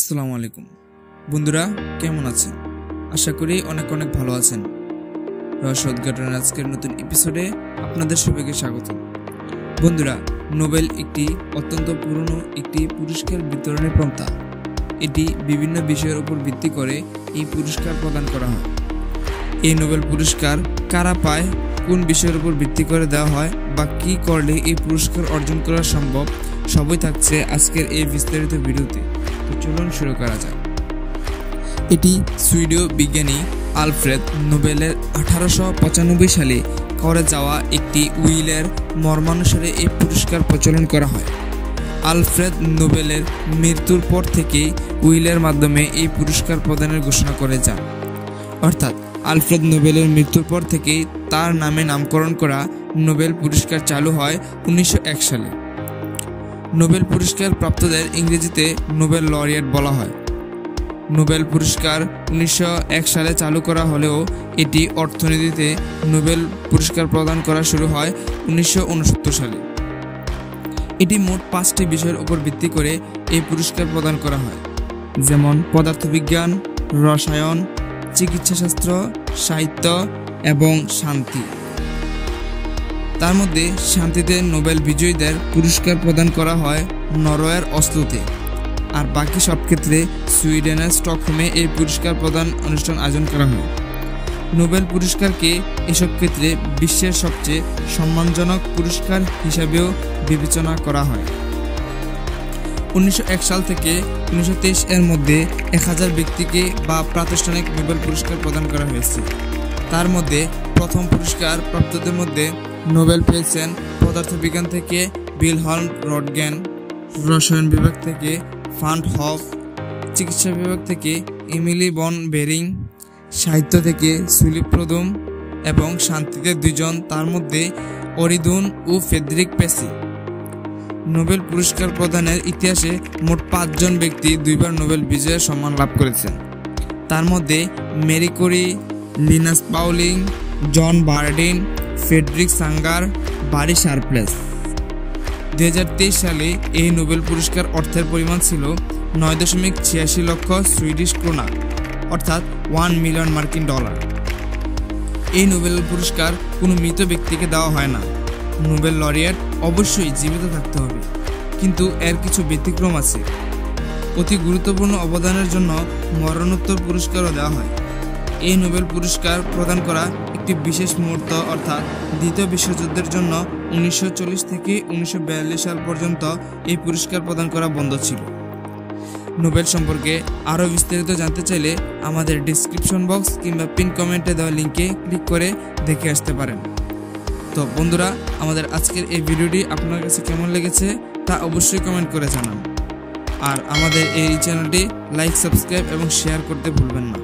আসসালামু আলাইকুম বন্ধুরা, কেমন আছেন? আশা করি অনেক ভালো আছেন। রহস্য উদ্ঘাটনের আজকের নতুন এপিসোডে আপনাদের সবাইকে স্বাগত। বন্ধুরা, নোবেল একটি অত্যন্ত পুরনো একটি পুরস্কার বিতরণের পন্থা। এটি বিভিন্ন বিষয়ের উপর ভিত্তি করে এই পুরস্কার প্রদান করা হয়। এই নোবেল পুরস্কার কারা পায়, কোন বিষয়ের উপর ভিত্তি করে দেওয়া হয় বা কী করলে এই পুরস্কার অর্জন করা সম্ভব, সবই থাকছে আজকের এই বিস্তারিত ভিডিওতে। তো চলুন শুরু করা যাক। এটি সুইডীয় বিজ্ঞানী আলফ্রেড নোবেলের 1895 সালে করে যাওয়া একটি উইলের মর্মানুসারে এই পুরস্কার প্রচলন করা হয়। আলফ্রেড নোবেলের মৃত্যুর পর থেকেই উইলের মাধ্যমে এই পুরস্কার প্রদানের ঘোষণা করে যান। অর্থাৎ আলফ্রেড নোবেলের মৃত্যুর পর থেকেই তার নামে নামকরণ করা নোবেল পুরস্কার চালু হয় 1901 সালে। নোবেল পুরস্কার প্রাপ্তদের ইংরেজিতে নোবেল লরিয়েট বলা হয়। নোবেল পুরস্কার 1901 সালে চালু করা হলেও এটি অর্থনীতিতে নোবেল পুরস্কার প্রদান করা শুরু হয় 1969 সালে। এটি মোট 5টি বিষয়ের উপর ভিত্তি করে এই পুরস্কার প্রদান করা হয়, যেমন পদার্থবিজ্ঞান, রসায়ন, চিকিৎসাশাস্ত্র, সাহিত্য এবং শান্তি। তার মধ্যে শান্তিতে নোবেল বিজয়ীদের পুরস্কার প্রদান করা হয় নরওয়ের অসলোতে, আর বাকি সব ক্ষেত্রে সুইডেনের স্টকহোমে এই পুরস্কার প্রদান অনুষ্ঠান আয়োজন করা হয়। নোবেল পুরস্কারকে এসব ক্ষেত্রে বিশ্বের সবচেয়ে সম্মানজনক পুরস্কার হিসাবেও বিবেচনা করা হয়। 1901 সাল থেকে 1923 এর মধ্যে 1000 ব্যক্তিকে বা প্রাতিষ্ঠানিক নোবেল পুরস্কার প্রদান করা হয়েছে। তার মধ্যে প্রথম পুরস্কার প্রাপ্তদের মধ্যে নোবেল পেয়েছেন পদার্থবিজ্ঞান থেকে ভিলহেল্ম রডগ্রেন, রসায়ন বিভাগ থেকে ফান্ট হফ, চিকিৎসা বিভাগ থেকে এমিলি বন বেরিং, সাহিত্য থেকে সুলিপ প্রদম এবং শান্তিতে 2 জন, তার মধ্যে অরিদুন ও ফ্রেডরিক পেসি। নোবেল পুরস্কার প্রদানের ইতিহাসে মোট 5 জন ব্যক্তি 2 বার নোবেল বিজয়ের সম্মান লাভ করেছেন। তার মধ্যে মেরি ক্যুরি, লিনাস পাউলিং, জন বার্ডিন, ফ্রেডরিক সাঙ্গার, বারি শার্প্লেস। 2023 সালে এই নোবেল পুরস্কার অর্থের পরিমাণ ছিল 9.86 লক্ষ সুইডিশ ক্রোনা, অর্থাৎ 1 মিলিয়ন মার্কিন ডলার। এই নোবেল পুরস্কার কোনো মৃত ব্যক্তিকে দেওয়া হয় না। নোবেল লরিয়েট অবশ্যই জীবিত থাকতে হবে, কিন্তু এর কিছু ব্যতিক্রম আছে। অতি গুরুত্বপূর্ণ অবদানের জন্য মরণোত্তর পুরস্কারও দেওয়া হয়। এই নোবেল পুরস্কার প্রদান করা একটি বিশেষ মুহূর্ত, অর্থাৎ দ্বিতীয় বিশ্বযুদ্ধের জন্য 1940 থেকে 1942 সাল পর্যন্ত এই পুরস্কার প্রদান করা বন্ধ ছিল। নোবেল সম্পর্কে আরও বিস্তারিত জানতে চাইলে আমাদের ডিসক্রিপশন বক্স কিংবা পিন কমেন্টে দেওয়া লিঙ্কে ক্লিক করে দেখে আসতে পারেন। তো বন্ধুরা, আমাদের আজকের এই ভিডিওটি আপনার কাছে কেমন লেগেছে তা অবশ্যই কমেন্ট করে জানান। আর আমাদের এই চ্যানেলটি লাইক, সাবস্ক্রাইব এবং শেয়ার করতে ভুলবেন না।